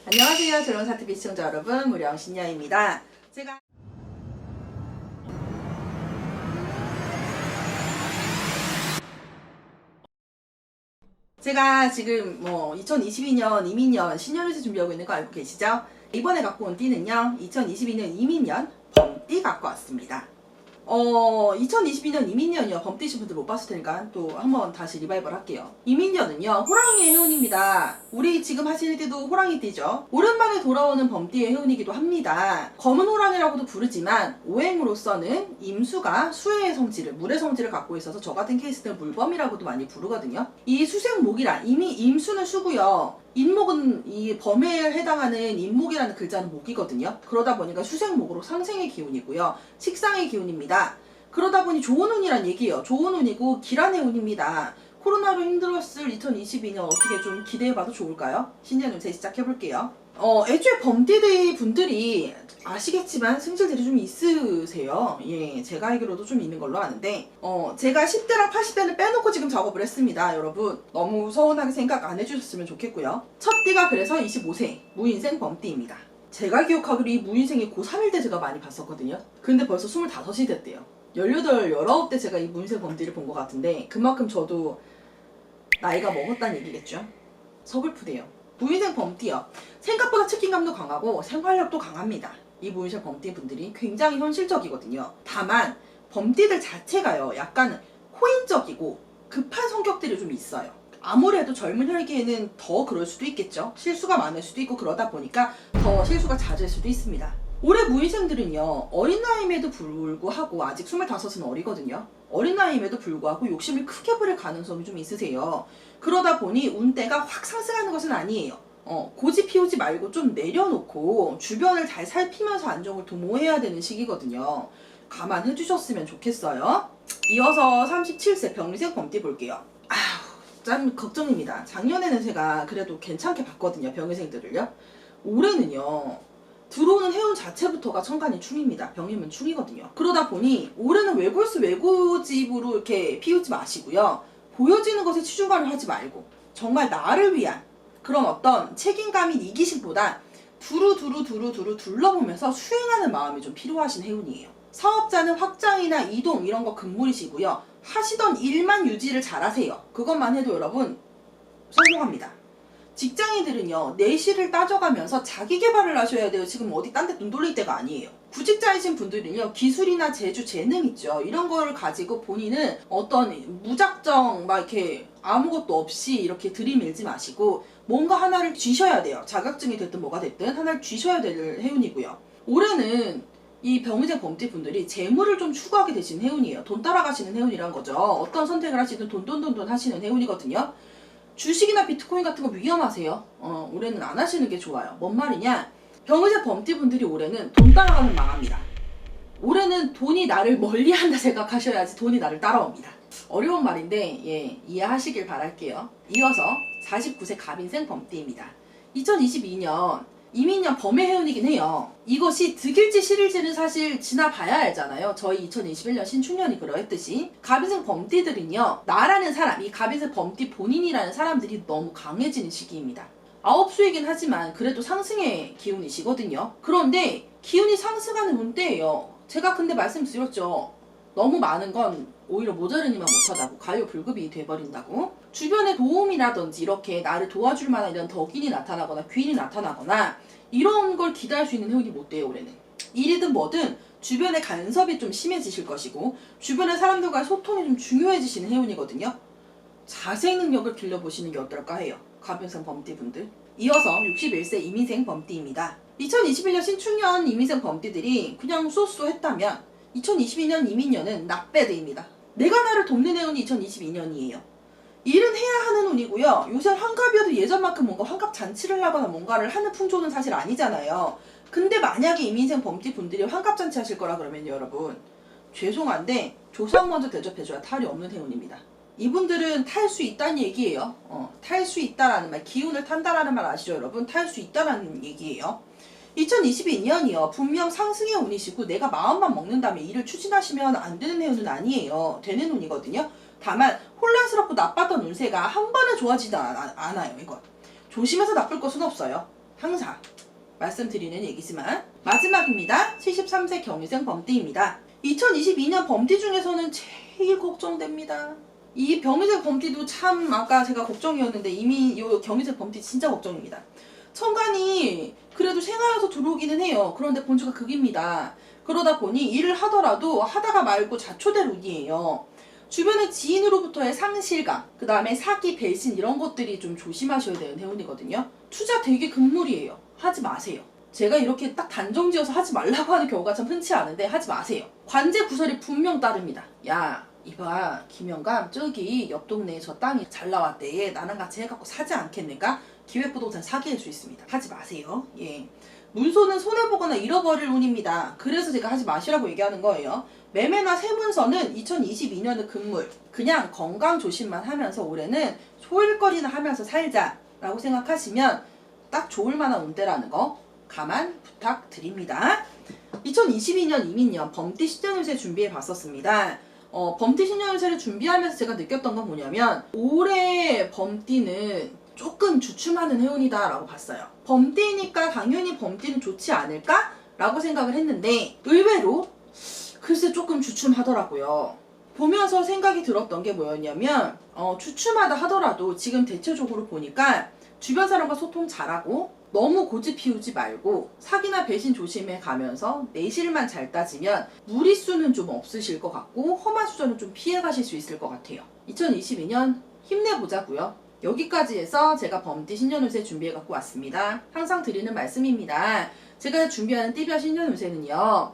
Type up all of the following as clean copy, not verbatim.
안녕하세요. 드론 사TV 시청자 여러분, 무령신녀입니다. 제가 지금 2022년 이민년 신년运 준비하고 있는 거 알고 계시죠? 이번에 갖고 온 띠는요, 2022년 이민년 범띠 갖고 왔습니다. 2022년 이민년이요. 범띠신 분들 못 봤을 테니까 또 한번 다시 리바이벌 할게요. 이민년은요, 호랑이의 해운입니다. 우리 지금 하시는 띠도 호랑이 띠죠. 오랜만에 돌아오는 범띠의 해운이기도 합니다. 검은 호랑이라고도 부르지만 오행으로서는 임수가 수의 성질을, 물의 성질을 갖고 있어서 저 같은 케이스는 물범이라고도 많이 부르거든요. 이 수생목이라, 이미 임수는 수고요. 인목은 이 범에 해당하는 인목이라는 글자는 목이거든요. 그러다 보니까 수생목으로 상생의 기운이고요. 식상의 기운입니다. 그러다 보니 좋은 운이란 얘기예요. 좋은 운이고 길한의 운입니다. 코로나로 힘들었을 2022년 어떻게 좀 기대해봐도 좋을까요? 신년 운세 시작해볼게요. 애초에 범띠들 분들이 아시겠지만 승질들이 좀 있으세요. 예, 제가 알기로도 좀 있는 걸로 아는데, 제가 10대랑 80대는 빼놓고 지금 작업을 했습니다. 여러분, 너무 서운하게 생각 안 해주셨으면 좋겠고요. 첫 띠가 그래서 25세, 무인생 범띠입니다. 제가 기억하기로 이 무인생이 고3일 때 제가 많이 봤었거든요. 근데 벌써 25이 됐대요. 18, 19때 제가 이 무인생 범띠를 본 것 같은데, 그만큼 저도 나이가 먹었다는 얘기겠죠? 서글프대요. 무인생 범띠요. 생각보다 책임감도 강하고 생활력도 강합니다. 이 무인생 범띠 분들이 굉장히 현실적이거든요. 다만 범띠들 자체가요, 약간 호인적이고 급한 성격들이 좀 있어요. 아무래도 젊은 혈기에는 더 그럴 수도 있겠죠. 실수가 많을 수도 있고 그러다 보니까 더 실수가 잦을 수도 있습니다. 올해 무인생들은요, 어린 나이임에도 불구하고 아직 25은 어리거든요. 어린 나이임에도 불구하고 욕심을 크게 부릴 가능성이 좀 있으세요. 그러다 보니 운대가 확 상승하는 것은 아니에요. 고집 피우지 말고 좀 내려놓고 주변을 잘 살피면서 안정을 도모해야 되는 시기거든요. 감안해 주셨으면 좋겠어요. 이어서 37세 병리생 범띠 볼게요. 짠 걱정입니다. 작년에는 제가 그래도 괜찮게 봤거든요. 병리생들을요. 올해는요, 들어오는 해운 자체부터가 천간이 충입니다. 병이면 충이거든요. 그러다 보니 올해는 외골수 외고집으로 이렇게 피우지 마시고요. 보여지는 것에 치중관을 하지 말고 정말 나를 위한 그런 어떤 책임감 및 이기심보다 두루두루 둘러보면서 수행하는 마음이 좀 필요하신 해운이에요. 사업자는 확장이나 이동 이런 거 금물이시고요. 하시던 일만 유지를 잘하세요. 그것만 해도 여러분 성공합니다. 직장인들은요, 내실을 따져가면서 자기 개발을 하셔야 돼요. 지금 어디 딴 데 눈 돌릴 때가 아니에요. 구직자이신 분들은요, 기술이나 재주, 재능 있죠. 이런 걸 가지고 본인은 어떤 무작정 막 이렇게 아무것도 없이 이렇게 들이밀지 마시고 뭔가 하나를 쥐셔야 돼요. 자격증이 됐든 뭐가 됐든 하나를 쥐셔야 될 해운이고요. 올해는 이 병의생 범띠 분들이 재물을 좀 추구하게 되신 해운이에요. 돈 따라가시는 해운이란 거죠. 어떤 선택을 하시든 돈 하시는 해운이거든요. 주식이나 비트코인 같은 거 위험하세요. 올해는 안 하시는 게 좋아요. 뭔 말이냐? 병의생 범띠 분들이 올해는 돈 따라가면 망합니다. 올해는 돈이 나를 멀리한다 생각하셔야지 돈이 나를 따라옵니다. 어려운 말인데 예, 이해하시길 바랄게요. 이어서 49세 갑인생 범띠입니다. 2022년 이민년 범의 해운이긴 해요. 이것이 득일지 실일지는 사실 지나봐야 알잖아요. 저희 2021년 신축년이 그러했듯이 갑인생 범띠들은요, 나라는 사람, 이 갑인생 범띠 본인이라는 사람들이 너무 강해지는 시기입니다. 아홉수이긴 하지만 그래도 상승의 기운이시거든요. 그런데 기운이 상승하는 운대예요. 제가 근데 말씀드렸죠. 너무 많은 건 오히려 모자르니만 못하다고, 과유불급이 돼버린다고. 주변의 도움이라든지 이렇게 나를 도와줄 만한 이런 덕인이 나타나거나 귀인이 나타나거나 이런 걸 기대할 수 있는 해운이 못 돼요. 올해는 일이든 뭐든 주변의 간섭이 좀 심해지실 것이고 주변의 사람들과의 소통이 좀 중요해지시는 해운이거든요. 자생 능력을 길러보시는 게 어떨까 해요. 갑인생 범띠분들. 이어서 61세 이민생 범띠입니다. 2021년 신축년 이민생 범띠들이 그냥 쏘쏘했다면 2022년 이민년은 낙배드입니다. 내가 나를 돕는 해운이 2022년이에요. 일은 해야 하는 운이고요. 요새 환갑이어도 예전만큼 뭔가 환갑 잔치를 하거나 뭔가를 하는 풍조는 사실 아니잖아요. 근데 만약에 이민생 범띠 분들이 환갑 잔치 하실 거라 그러면 여러분 죄송한데 조상 먼저 대접해줘야 탈이 없는 해운입니다. 이분들은 탈 수 있다는 얘기예요. 탈 수 있다라는 말, 기운을 탄다라는 말 아시죠 여러분? 탈 수 있다라는 얘기예요. 2022년이요. 분명 상승의 운이시고 내가 마음만 먹는다면 일을 추진하시면 안 되는 해운은 아니에요. 되는 운이거든요. 다만 혼란스럽고 나빴던 운세가 한 번에 좋아지지 않아요. 이건 조심해서 나쁠 것은 없어요. 항상 말씀드리는 얘기지만 마지막입니다. 73세 경위생 범띠입니다. 2022년 범띠 중에서는 제일 걱정됩니다. 이 경위생 범띠도 참 아까 제가 걱정이었는데 이미 이 경위생 범띠 진짜 걱정입니다. 천간이 그래도 생하여서 들어오기는 해요. 그런데 본주가 극입니다. 그러다 보니 일을 하더라도 하다가 말고 자초될 운이에요. 주변의 지인으로부터의 상실감, 그 다음에 사기, 배신 이런 것들이 좀 조심하셔야 되는 해운이거든요. 투자 되게 금물이에요. 하지 마세요. 제가 이렇게 딱 단정지어서 하지 말라고 하는 경우가 참 흔치 않은데 하지 마세요. 관제 구설이 분명 따릅니다. 야 이봐 김영감 저기 옆 동네에 저 땅이 잘 나왔대. 나랑 같이 해갖고 사지 않겠는가? 기획부동산 사기할 수 있습니다. 하지 마세요. 예. 문서는 손해보거나 잃어버릴 운입니다. 그래서 제가 하지 마시라고 얘기하는 거예요. 매매나 세문서는 2022년은 금물. 그냥 건강 조심만 하면서 올해는 소일거리나 하면서 살자라고 생각하시면 딱 좋을 만한 운대라는 거 가만 부탁드립니다. 2022년 이민년 범띠 신년운세 준비해 봤었습니다. 범띠 신년운세를 준비하면서 제가 느꼈던 건 뭐냐면 올해 범띠는 조금 주춤하는 해운이다 라고 봤어요. 범띠니까 당연히 범띠는 좋지 않을까? 라고 생각을 했는데 의외로 글쎄 조금 주춤하더라고요. 보면서 생각이 들었던 게 뭐였냐면 주춤하다 하더라도 지금 대체적으로 보니까 주변 사람과 소통 잘하고 너무 고집 피우지 말고 사기나 배신 조심해 가면서 내실만 잘 따지면 무리수는 좀 없으실 것 같고 험한 수저는 좀 피해 가실 수 있을 것 같아요. 2022년 힘내보자고요. 여기까지 해서 제가 범띠 신년운세 준비해 갖고 왔습니다. 항상 드리는 말씀입니다. 제가 준비하는 띠별 신년운세는요.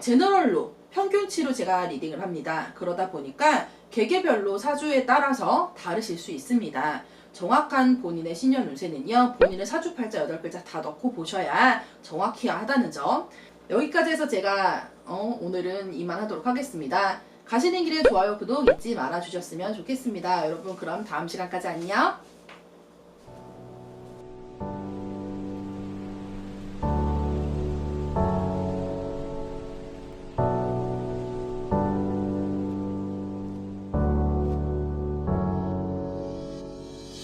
제너럴로 평균치로 제가 리딩을 합니다. 그러다 보니까 개개별로 사주에 따라서 다르실 수 있습니다. 정확한 본인의 신년운세는요. 본인의 사주팔자 8글자 다 넣고 보셔야 정확히 하다는 점. 여기까지 해서 제가 오늘은 이만하도록 하겠습니다. 가시는 길에 좋아요, 구독 잊지 말아주셨으면 좋겠습니다. 여러분 그럼 다음 시간까지 안녕.